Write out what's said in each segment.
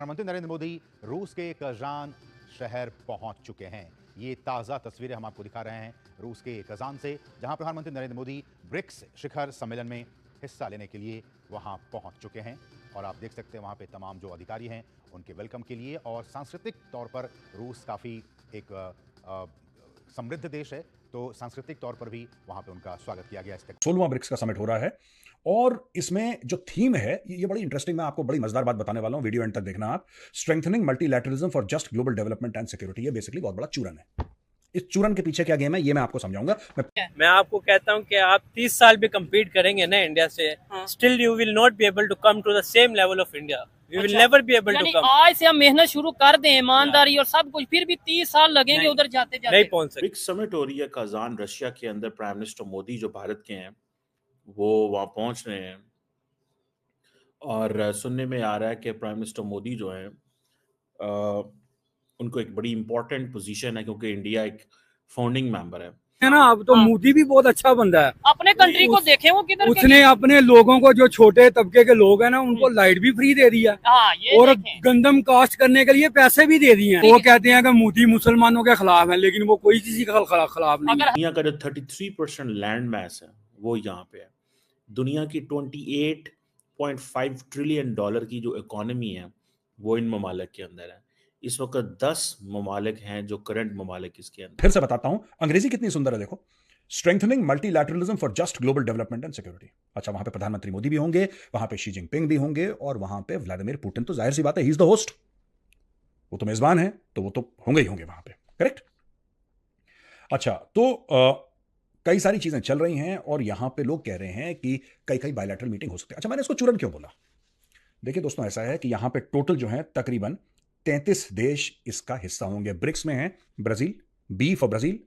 प्रधानमंत्री नरेंद्र मोदी रूस के कजान शहर पहुंच चुके हैं। ये ताज़ा तस्वीरें हम आपको दिखा रहे हैं रूस के कजान से, जहां प्रधानमंत्री नरेंद्र मोदी ब्रिक्स शिखर सम्मेलन में हिस्सा लेने के लिए वहां पहुंच चुके हैं। और आप देख सकते हैं वहां पे तमाम जो अधिकारी हैं उनके वेलकम के लिए। और सांस्कृतिक तौर पर रूस काफ़ी एक समृद्ध देश है, तो सांस्कृतिक तौर पर भी वहां पे उनका स्वागत किया गया। 16वां ब्रिक्स का समिट हो रहा है और इसमें जो थीम है ये बड़ी इंटरेस्टिंग, मैं आपको बड़ी मजेदार बात बताने वाला हूं, वीडियो एंड तक देखना आप। Strengthening multilateralism for just global development and security. ये बेसिकली बहुत बड़ा चूरन है। इस चूरन के पीछे क्या गेम है ये मैं आपको समझाऊंगा। मैं आपको कहता हूं कि आप 30 साल भी compete करेंगे ना इंडिया से, still you will not be able to come to the same level of India. You will never be able to come. आज से हम मेहनत शुरू कर दें, ईमानदारी और सब कुछ, फिर भी 30 साल लगेंगे उधर जाते जाते, नहीं पहुंच सकते। ब्रिक्स समिट हो रही है कजान रशिया के अंदर। प्राइम मिनिस्टर मोदी जो भारत के हैं वो वहां पहुंच रहे हैं और सुनने में आ रहा है कि प्राइम मिनिस्टर मोदी जो है उनको एक बड़ी इंपॉर्टेंट पोजीशन है, क्योंकि इंडिया एक फाउंडिंग मेंबर है ना। अब तो मोदी भी बहुत अच्छा बंदा है। अपने कंट्री को देखें वो किधर उसने अपने लोगों को, जो छोटे तबके के लोग हैं ना, उनको लाइट भी फ्री दे दिया और गंदम कास्ट करने के लिए पैसे भी दे दिए हैं। वो कहते हैं कि मोदी मुसलमानों के खिलाफ है, लेकिन वो कोई किसी के खिलाफ नहीं है। दुनिया का जो 33% लैंड मैस है वो यहाँ पे है। दुनिया की 28.5 ट्रिलियन डॉलर की जो इकोनॉमी है वो इन ममालिक के अंदर है। इस वक्त 10 ममालिक हैं जो करंट ममालिक इसके अंदर। फिर से बताता हूं, अंग्रेजी कितनी सुंदर है देखो। Strengthening multilateralism for just global development and security. अच्छा, वहां पे प्रधानमंत्री मोदी भी होंगे, वहां पे शी जिनपिंग भी होंगे और वहां पे व्लादिमीर पुतिन, तो जाहिर सी बात है ही इज द होस्ट, वो तो मेजबान है, तो वो तो होंगे ही होंगे वहां पे, करेक्ट। अच्छा, तो कई सारी चीजें चल रही हैं और यहां पे लोग कह रहे हैं कि कई बायलैटरल मीटिंग हो सकती है। अच्छा, मैंने इसको चूरन क्यों बोला? देखिए दोस्तों, ऐसा है कि यहां पे टोटल जो है तकरीबन 33 देश इसका हिस्सा होंगे। ब्रिक्स में है Brazil, B for Brazil,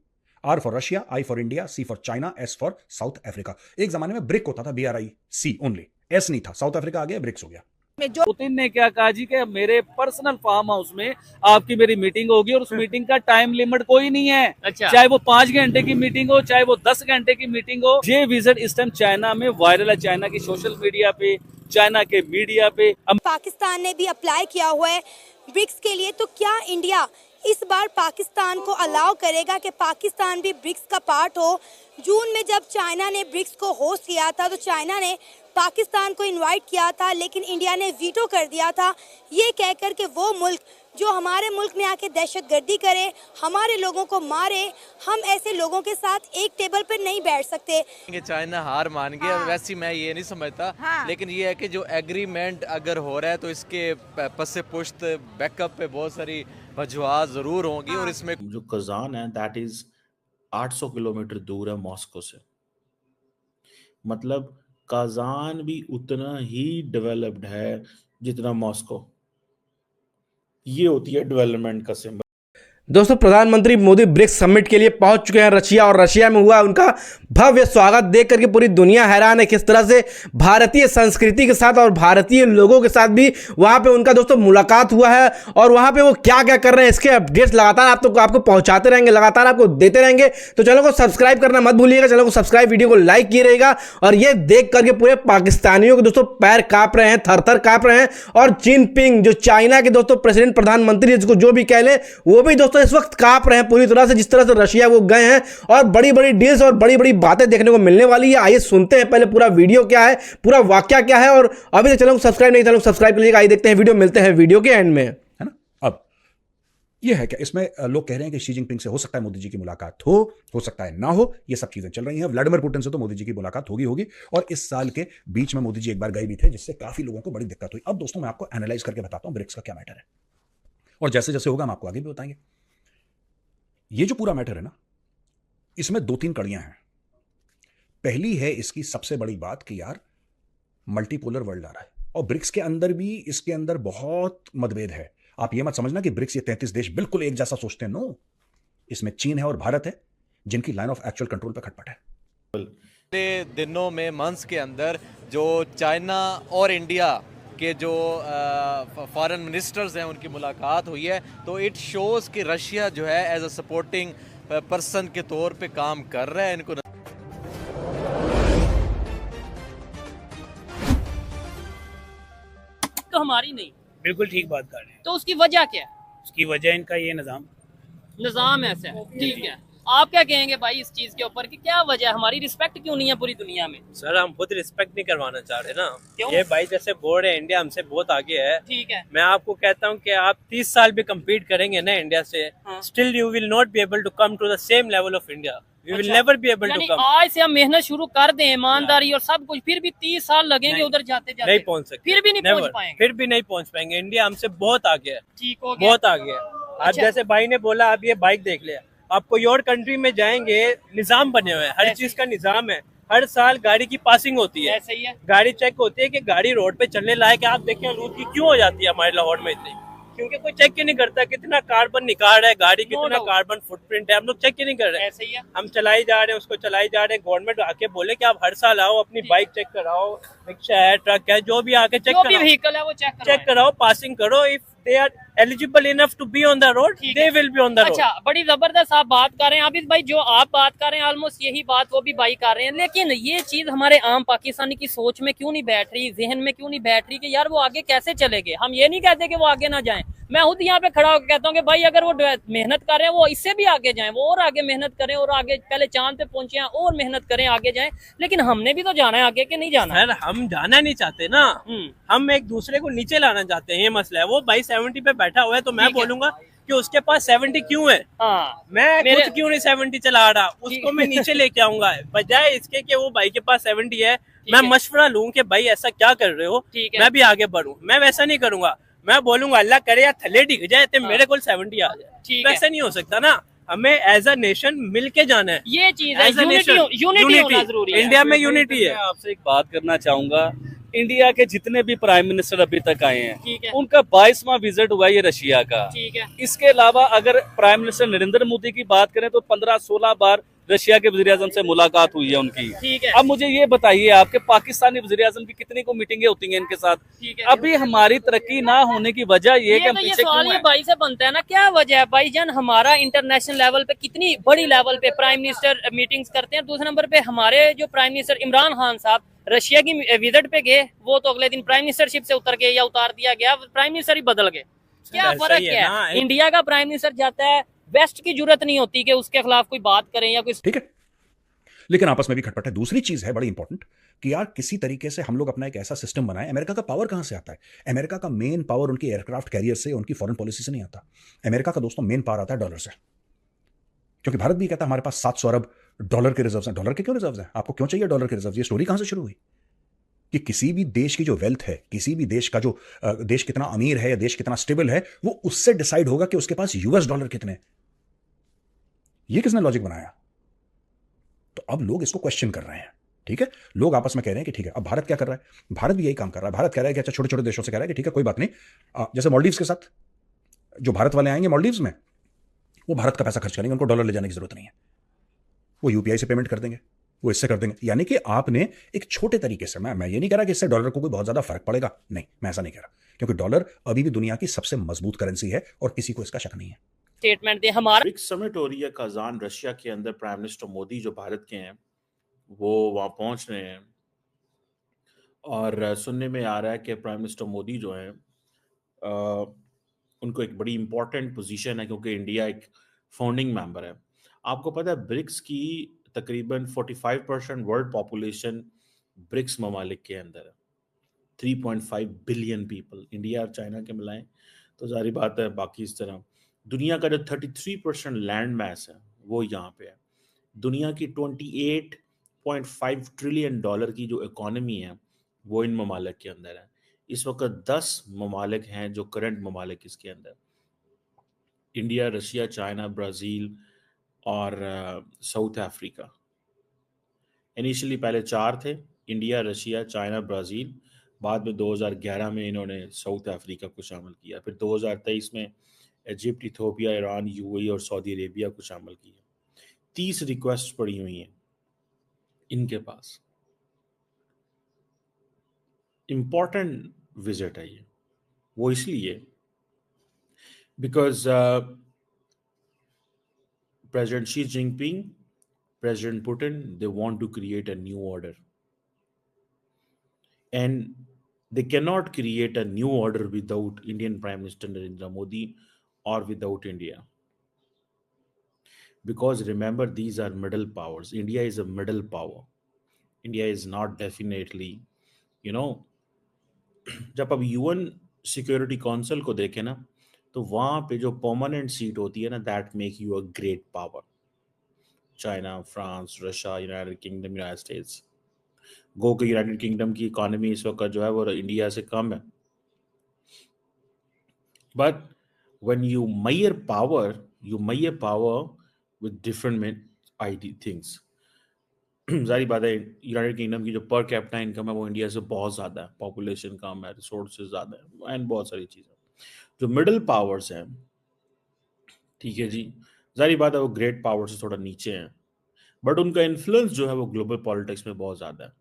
R for Russia, I for India, C for China, S for South Africa. एक जमाने में ब्रिक होता था, BRIC ओनली, एस नहीं था। साउथ अफ्रीका आ गया, ब्रिक्स हो गया। पुतिन ने क्या कहा जी कि मेरे पर्सनल फार्म हाउस में आपकी मेरी मीटिंग होगी और उस मीटिंग का टाइम लिमिट कोई नहीं है। अच्छा। चाहे वो 5 घंटे की मीटिंग हो, चाहे वो 10 घंटे की मीटिंग हो। ये विजिट इस टाइम चाइना में वायरल है, चाइना की सोशल मीडिया पे, चाइना के मीडिया पे। पाकिस्तान ने भी अप्लाई किया हुआ है ब्रिक्स के लिए, तो क्या इंडिया इस बार पाकिस्तान को अलाउ करेगा कि पाकिस्तान भी ब्रिक्स का पार्ट हो? जून में जब चाइना ने ब्रिक्स को होस्ट किया था तो चाइना ने पाकिस्तान को इनवाइट किया था, लेकिन इंडिया ने वीटो कर दिया था, ये कहकर कि वो मुल्क जो हमारे मुल्क में आके दहशतगर्दी करे, हमारे लोगों को मारे, हम ऐसे लोगों के साथ एक टेबल पर नहीं बैठ सकते। चाइना हार मान गई। और वैसे मैं ये नहीं समझता, लेकिन ये है कि जो एग्रीमेंट अगर हो रहा है तो इसके पस पुश्त बैकअप पे बहुत सारी वजूहात जरूर होंगी। और इसमें जो कजान है दैट इज 800 किलोमीटर दूर है मॉस्को से। मतलब कजान भी उतना ही डेवलप्ड है जितना मॉस्को। ये होती है डेवलपमेंट का सिंबल। दोस्तों, प्रधानमंत्री मोदी ब्रिक्स समिट के लिए पहुंच चुके हैं रशिया, और रशिया में हुआ उनका भव्य स्वागत देख करके पूरी दुनिया हैरान है किस तरह से भारतीय संस्कृति के साथ और भारतीय लोगों के साथ भी वहां पे उनका दोस्तों मुलाकात हुआ है। और वहां पे वो क्या क्या कर रहे हैं इसके अपडेट्स लगातार आपको पहुंचाते रहेंगे, लगातार आपको देते रहेंगे। तो चैनल को सब्सक्राइब करना मत भूलिएगा, चैनल को सब्सक्राइब, वीडियो को लाइक किए रहेगा। और ये देख करके पूरे पाकिस्तानियों के दोस्तों पैर कांप रहे हैं, थर कांप रहे हैं। और जिनपिंग जो चाइना के दोस्तों प्रेसिडेंट, प्रधानमंत्री जिसको जो भी कह लें, वो भी दोस्तों इस वक्त कांप रहे हैं पूरी तरह से, जिस तरह से रशिया वो गए हैं। और बड़ी बड़ी डील्स और बड़ी बड़ी बातें देखने को मिलने वाली है। आइए सुनते हैं पहले पूरा वीडियो क्या है, पूरा वाकया क्या है। और अभी तक चैनल को सब्सक्राइब नहीं, चैनल को सब्सक्राइब करिएगा। आइए देखते हैं वीडियो, मिलते हैं वीडियो के एंड में, है ना। अब ये है क्या, इसमें लोग कह रहे हैं कि शी जिनपिंग से हो सकता है मोदी जी की मुलाकात हो सकता है ना हो, ये सब चीजें चल रही हैं। व्लादिमीर पुतिन से तो मोदी जी की मुलाकात होगी। और इस साल के बीच में मोदी जी एक बार गए भी थे, जिससे काफी लोगों को बड़ी दिक्कत हुई। अब दोस्तों मैं आपको एनालाइज करके बताता हूं ब्रिक्स का क्या मैटर है, और जैसे जैसे होगा हम आपको आगे भी बताएंगे। ये जो पूरा मैटर है ना, इसमें 2-3 कड़ियां हैं। पहली है इसकी सबसे बड़ी बात कि यार मल्टीपोलर वर्ल्ड आ रहा है, और ब्रिक्स के अंदर भी इसके अंदर बहुत मतभेद है। आप ये मत समझना कि ब्रिक्स ये 33 देश बिल्कुल एक जैसा सोचते हैं, नो। इसमें चीन है और भारत है, जिनकी लाइन ऑफ एक्चुअल कंट्रोल पे खटपट है। दिनों में मंथ्स के अंदर जो चाइना और इंडिया के जो फॉरेन मिनिस्टर्स हैं उनकी मुलाकात हुई है, तो इट शोज कि रशिया जो है एज अ सपोर्टिंग पर्सन के तौर पे काम कर रहा है। इनको तो हमारी नहीं, बिल्कुल ठीक बात कर रहे हैं। तो उसकी वजह क्या है? उसकी वजह इनका ये निजाम ऐसा है। ठीक है, आप क्या कहेंगे भाई इस चीज के ऊपर कि क्या वजह है, हमारी रिस्पेक्ट क्यों नहीं है पूरी दुनिया में? सर हम खुद रिस्पेक्ट नहीं करवाना चाह रहे ना। क्यों? ये भाई जैसे बोर्ड है, इंडिया हमसे बहुत आगे है। ठीक है, मैं आपको कहता हूँ कि आप 30 साल भी कम्पीट करेंगे ना इंडिया से, still you will not be able to come to the same level of India. We will never be able to यानी कम। आज से हम मेहनत शुरू कर दें, ईमानदारी और सब कुछ, फिर भी 30 साल लगेंगे उधर जाते जाते, नहीं पहुंच सकते, फिर भी नहीं Never. पहुंच पाएंगे। फिर भी नहीं पहुंच पाएंगे। इंडिया हमसे बहुत आगे है, ठीक हो गया, बहुत आगे है। आप जैसे भाई ने बोला, आप ये बाइक देख लिया, आप कोई और कंट्री में जाएंगे, निजाम बने हुए हैं, हर चीज का निजाम है। हर साल गाड़ी की पासिंग होती है, ऐसे ही है। गाड़ी चेक होती है कि गाड़ी रोड पे चलने लायक है। आप देखें लूट की क्यों हो जाती है हमारे लाहौर में इतनी, क्योंकि कोई चेक ही नहीं करता कितना कार्बन निकाल रहा है गाड़ी, कितना कार्बन फुटप्रिंट है, हम लोग चेक ही नहीं कर रहे हैं। ऐसे ही है। हम चलाई जा रहे हैं, उसको चलाई जा रहे हैं। गवर्नमेंट आके बोले कि आप हर साल आओ, अपनी बाइक चेक कराओ, रिक्शा है, ट्रक है, जो भी आके चेक जो भी कराओ, व्हीकल है वो चेक कराओ, पासिंग करो। If they are eligible enough to be on the road, they will be on the road. अच्छा, बड़ी जबरदस्त आप बात कर रहे हैं आबिद भाई, जो आप बात कर रहे हैं ऑलमोस्ट यही बात वो भी भाई कर रहे हैं, लेकिन ये चीज हमारे आम पाकिस्तानी की सोच में क्यों नहीं बैठ रही, जहन में क्यों नहीं बैठ रही कि यार वो आगे कैसे चलेंगे? हम ये नहीं कहते कि वो आगे ना जाएं, मैं खुद यहाँ पे खड़ा होकर कहता हूँ कि भाई अगर वो मेहनत कर रहे हैं वो इससे भी आगे जाएं, वो और आगे मेहनत करें और आगे पहले चांद पे पहुंचे हैं और मेहनत करें, आगे जाएं। लेकिन हमने भी तो जाना है आगे, के नहीं जाना? सर हम जाना नहीं चाहते ना, हम एक दूसरे को नीचे लाना चाहते हैं, ये मसला है। वो भाई 70 पे बैठा हुआ है तो मैं बोलूंगा कि उसके पास 70 क्यों है, मैं खुद क्यों नहीं 70 चला रहा, उसको मैं नीचे लेके आऊंगा। बजाय इसके कि वो भाई के पास 70 है, मैं मशवरा लूं कि भाई ऐसा क्या कर रहे हो, मैं भी आगे बढ़ूं। मैं वैसा नहीं करूंगा, मैं बोलूंगा अल्लाह करे यार थले डिग जाए तो मेरे को 70 आ जाए। वैसा नहीं हो सकता ना, हमें एज अ नेशन मिल के जाना है। ये चीज है, यूनिटी होना जरूरी है। इंडिया में यूनिटी है। आपसे एक बात करना चाहूंगा, इंडिया के जितने भी प्राइम मिनिस्टर अभी तक आए हैं, ठीक है, उनका 22वां विजिट हुआ ये रशिया का। ठीक है। इसके अलावा अगर प्राइम मिनिस्टर नरेंद्र मोदी की बात करें तो 15-16 बार रशिया के वज़ीर-ए-आज़म से मुलाकात हुई है उनकी। ठीक है। अब मुझे ये बताइए, आपके पाकिस्तानी वज़ीर-ए-आज़म की कितनी को मीटिंगें होती हैं इनके साथ? ठीक है। अभी हमारी तरक्की ना होने की वजह ये कि हम तो ये पीछे सवाल क्यों ये हैं? भाई से बनता है ना, क्या वजह है भाईजान? हमारा इंटरनेशनल लेवल पे कितनी बड़ी लेवल पे प्राइम मिनिस्टर मीटिंग्स करते हैं। दूसरे नंबर पे हमारे जो प्राइम मिनिस्टर इमरान खान साहब रशिया की विजिट पे गए, वो तो अगले दिन प्राइम मिनिस्टरशिप से उतर गए या उतार दिया गया, प्राइम मिनिस्टर ही बदल गए। क्या फर्क क्या है? इंडिया का प्राइम मिनिस्टर जाता है, वेस्ट की जरूरत नहीं होती कि उसके खिलाफ कोई बात करें या कोई, ठीक है, लेकिन आपस में भी खटपट है। दूसरी चीज है बड़ी इंपॉर्टेंट कि यार किसी तरीके से हम लोग अपना एक ऐसा सिस्टम बनाएं। अमेरिका का पावर कहां से आता है? अमेरिका का मेन पावर उनकी एयरक्राफ्ट कैरियर से, उनकी फॉरेन पॉलिसी से नहीं आता। अमेरिका का दोस्तों मेन पावर आता है डॉलर से, क्योंकि भारत भी कहता है हमारे पास 700 अरब डॉलर के रिजर्व हैं। डॉलर के क्यों रिजर्व हैं? आपको क्यों चाहिए डॉलर के रिजर्व? ये स्टोरी कहां से शुरू हुई कि किसी भी देश की जो वेल्थ है, किसी भी देश का जो देश कितना अमीर है या देश कितना स्टेबल है, वो उससे डिसाइड होगा कि उसके पास यूएस डॉलर कितने। ये किसने लॉजिक बनाया? तो अब लोग इसको क्वेश्चन कर रहे हैं। ठीक है, लोग आपस में कह रहे हैं कि ठीक है, अब भारत क्या कर रहा है? भारत भी यही काम कर रहा है। भारत कह रहा है कि अच्छा, छोटे छोटे देशों से कह रहा है कि ठीक है कोई बात नहीं, जैसे मालदीव्स के साथ जो भारत वाले आएंगे मालदीव्स में, वो भारत का पैसा खर्च करेंगे, उनको डॉलर ले जाने की जरूरत नहीं है, वो यूपीआई से पेमेंट कर देंगे, वो इससे कर देंगे। यानी कि आपने एक छोटे तरीके से, मैं ये नहीं कह रहा कि इससे डॉलर को कोई बहुत ज्यादा फर्क पड़ेगा, नहीं, मैं ऐसा नहीं कह रहा, क्योंकि डॉलर अभी भी दुनिया की सबसे मजबूत करेंसी है और किसी को इसका शक नहीं है। स्टेटमेंट दे हमारा। ब्रिक्स समिट हो रही है कजान रशिया के अंदर। प्राइम मिनिस्टर मोदी जो भारत के हैं वो वहां पहुंच रहे हैं और सुनने में आ रहा है कि प्राइम मिनिस्टर मोदी जो है उनको एक बड़ी इंपॉर्टेंट पोजीशन है, क्योंकि इंडिया एक फाउंडिंग मेंबर है। आपको पता है ब्रिक्स की तकरीबन 45% वर्ल्ड पॉपुलेशन ब्रिक्स ममालिक के अंदर है। 3.5 बिलियन पीपल, इंडिया और चाइना के मिलाएं तो जारी बात है। बाकी इस तरह दुनिया का जो 33% लैंड मैस है वो यहाँ पे है। दुनिया की 28.5 ट्रिलियन डॉलर की जो इकोनॉमी है वो इन ममालिक के अंदर है। इस वक्त 10 ममालिक हैं जो करंट ममालिक इसके अंदर, इंडिया, रशिया, चाइना, ब्राज़ील और साउथ अफ्रीका। इनिशियली पहले 4 थे, इंडिया, रशिया, चाइना, ब्राज़ील। बाद में 2011 में इन्होंने साउथ अफ्रीका को शामिल किया। फिर 2023 में इजिप्ट, इथियोपिया, ईरान, यूएई और सऊदी अरेबिया को शामिल किया। 30 रिक्वेस्ट पड़ी हुई हैं इनके पास। इम्पॉर्टेंट विजिट है ये, वो इसलिए because President Xi Jinping, President Putin, they want to create a new order. And They cannot create a new order without Indian Prime Minister Narendra Modi or without India. Because remember, these are middle powers. India is a middle power. India is not definitely, जब अब UN security council को देखें ना, तो वहां पे जो permanent seat होती है ना, that make you a great power. China, France, Russia, United Kingdom, United States. गो के यूनाइटेड किंगडम की इकोनॉमी इस वक्त जो है वो इंडिया से कम है. But when you measure power with different things. जारी बात है, यूनाइटेड किंगडम की जो पर कैपिटा इनकम है वो इंडिया से बहुत ज्यादा है, पॉपुलेशन कम है, रिसोर्सेज ज्यादा है एंड बहुत सारी चीजें. जो मिडिल पावर्स हैं, ठीक है जी, जारी बात है वो ग्रेट पावर से थोड़ा नीचे हैं, बट उनका इन्फ्लुएंस जो है वो ग्लोबल पॉलिटिक्स में बहुत ज्यादा है.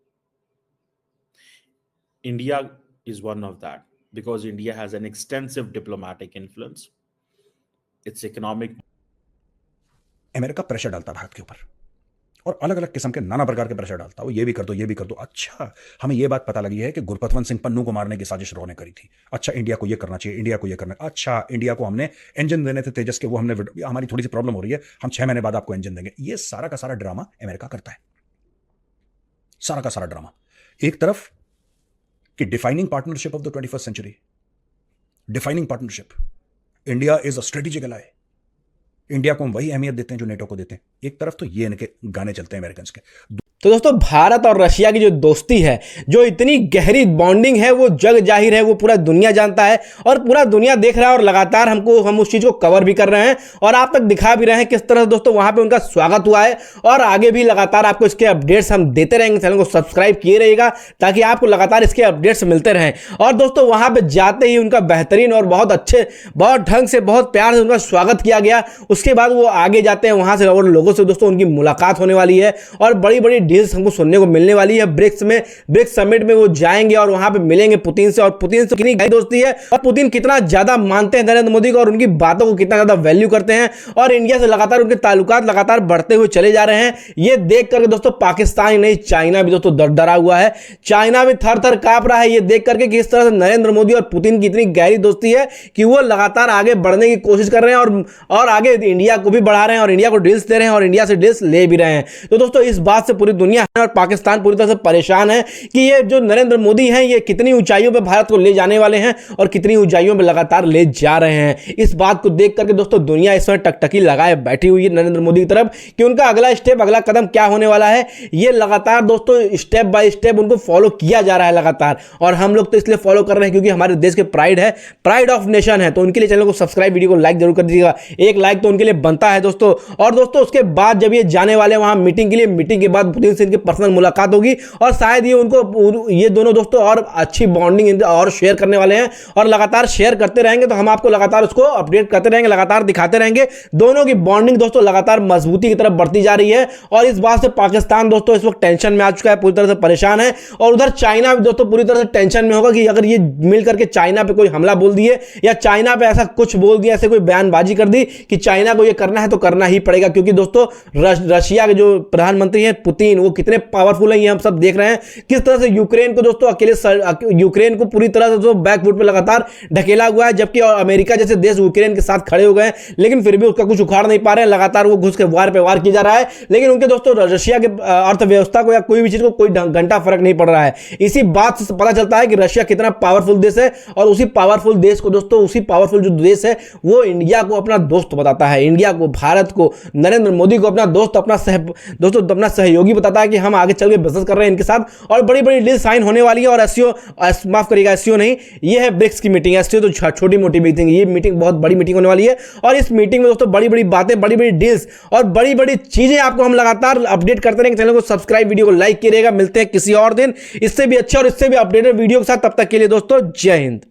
India is one of that because India has an extensive diplomatic influence. It's economic. America pressure डालता है भारत के ऊपर और अलग अलग किस्म के नाना प्रकार के प्रेशर डालता है. वो ये भी कर दो, ये भी कर दो. अच्छा, हमें ये बात पता लगी है कि गुरपतवंत सिंह पन्नू को मारने की साजिश रॉ ने करी थी. अच्छा, इंडिया को ये करना चाहिए, इंडिया को ये करना. अच्छा, इंडिया को हमने इंजन देने थे तेजस के, वो हमने, हमारी थोड़ी सी प्रॉब्लम हो रही है, हम 6 महीने बाद आपको इंजन देंगे. ये सारा का सारा ड्रामा अमेरिका करता है, सारा का सारा ड्रामा. एक तरफ कि defining partnership of the 21st century, defining partnership, India is a strategic ally. India को हम वही अहमियत देते हैं जो नेटो को देते हैं. एक तरफ तो ये इनके गाने चलते हैं अमेरिकन के. तो दोस्तों, भारत और रशिया की जो दोस्ती है, जो इतनी गहरी बॉन्डिंग है, वो जग जाहिर है, वो पूरा दुनिया जानता है और पूरा दुनिया देख रहा है. और लगातार हम उस चीज को कवर भी कर रहे हैं और आप तक दिखा भी रहे हैं किस तरह से दोस्तों वहां पे उनका स्वागत हुआ है. और आगे भी लगातार आपको इसके अपडेट्स हम देते रहेंगे. चैनल को सब्सक्राइब किए रहिएगा ताकि आपको लगातार इसके अपडेट्स मिलते रहें. और दोस्तों, वहां पर जाते ही उनका बेहतरीन और बहुत अच्छे, बहुत ढंग से, बहुत प्यार से उनका स्वागत किया गया. उसके बाद वो आगे जाते हैं वहां से और लोगों से दोस्तों उनकी मुलाकात होने वाली है और बड़ी बड़ी डील्स हमको सुनने को मिलने वाली है. ब्रिक्स समिट में वो जाएंगे और वहां पे मिलेंगे पुतिन से. और पुतिन से कितनी गहरी दोस्ती है और पुतिन कितना ज्यादा मानते हैं नरेंद्र मोदी को और उनकी बातों को कितना ज्यादा वैल्यू करते हैं. और इंडिया से लगातार उनके ताल्लुकात लगातार बढ़ते हुए चले जा रहे हैं. ये देख करके दोस्तों पाकिस्तान ही नहीं, चाइना भी दोस्तों डरा हुआ है. चाइना भी थर थर कांप रहा है ये देख करके कि इस तरह से नरेंद्र मोदी और पुतिन की इतनी गहरी दोस्ती है कि वो लगातार आगे बढ़ने की कोशिश कर रहे हैं और आगे इंडिया को भी बढ़ा रहे हैं और इंडिया को डील्स दे रहे हैं और इंडिया से डील्स ले भी रहे हैं. तो दोस्तों, इस बात से पूरी दुनिया और पाकिस्तान पूरी तरह से परेशान है कि ये जो नरेंद्र मोदी हैं ये कितनी ऊंचाइयों पे भारत को ले जाने वाले हैं और कितनी ऊंचाइयों पे लगातार ले जा रहे हैं. इस बात को देख करके दोस्तों दुनिया इस समय टकटकी लगाए बैठी हुई है नरेंद्र मोदी की तरफ कि उनका अगला स्टेप, अगला कदम क्या होने वाला है. ये लगातार दोस्तों स्टेप बाय स्टेप उनको फॉलो किया जा रहा है लगातार. और हम लोग तो इसलिए फॉलो कर रहे हैं क्योंकि हमारे देश के प्राइड है, प्राइड ऑफ नेशन है. तो उनके लिए चैनल को सब्सक्राइब, वीडियो को लाइक जरूर कर दीजिएगा. एक लाइक तो उनके लिए बनता है दोस्तों. और दोस्तों, उसके बाद जब ये जाने वाले वहां मीटिंग के लिए, मीटिंग के बाद पुतिन से इनकी पर्सनल मुलाकात होगी और शायद ये दोनों दोस्तों और अच्छी बॉन्डिंग और शेयर करने वाले हैं और लगातार शेयर करते रहेंगे. तो हम आपको लगातार उसको अपडेट करते रहेंगे, लगातार दिखाते रहेंगे. दोनों की बॉन्डिंग दोस्तों लगातार मजबूती की तरफ बढ़ती जा रही है. और इस बात से पाकिस्तान दोस्तों इस वक्त टेंशन में आ चुका है, पूरी तरह से परेशान है. और उधर चाइना भी दोस्तों पूरी तरह से टेंशन में होगा कि अगर ये मिल करके चाइना पे कोई हमला बोल दिए या चाइना पे ऐसा कुछ बोल दिया, ऐसे कोई बयानबाजी कर दी कि चाइना को ये करना है तो करना ही पड़ेगा. क्योंकि दोस्तों रशिया के जो प्रधानमंत्री हैं पुतिन, वो कितने पावरफुल हैं ये हम सब देख रहे हैं. किस तरह से यूक्रेन को दोस्तों यूक्रेन को पूरी तरह से बैकफुट पे लगातार ढकेला हुआ है. जबकि अमेरिका जैसे देश यूक्रेन के साथ खड़े हो गए हैं, लेकिन फिर भी उसका कुछ उखाड़ नहीं पा रहे हैं. लगातार वो घुस के वार पे वार किया जा रहा है. लेकिन उनके दोस्तों रशिया के अर्थव्यवस्था को या कोई भी चीज को कोई घंटा फर्क नहीं पड़ रहा है. इसी बात से पता चलता है कि रशिया कितना पावरफुल देश है. और उसी पावरफुल देश को दोस्तों, उसी पावरफुल जो देश है वो इंडिया को अपना दोस्त बताता है. इंडिया को, भारत को, नरेंद्र मोदी को अपना दोस्त, अपना सहयोगी बताता है कि हम आगे चल के बिजनेस कर रहे हैं इनके साथ. और बड़ी बड़ी डील साइन होने वाली है. और माफ करिएगा, एससीओ नहीं, ये है ब्रिक्स की मीटिंग. एससीओ तो छोटी मोटी मीटिंग, ये मीटिंग बहुत बड़ी मीटिंग होने वाली है. और इस मीटिंग में दोस्तों बड़ी बड़ी बातें, बड़ी बड़ी डील्स और बड़ी बड़ी चीजें आपको हम लगातार अपडेट करते रहेंगे. चैनल को सब्सक्राइब, वीडियो को लाइक कीजिएगा. मिलते हैं किसी और दिन इससे भी अच्छे और इससे भी अपडेटेड वीडियो के साथ. तब तक के लिए दोस्तों जय हिंद.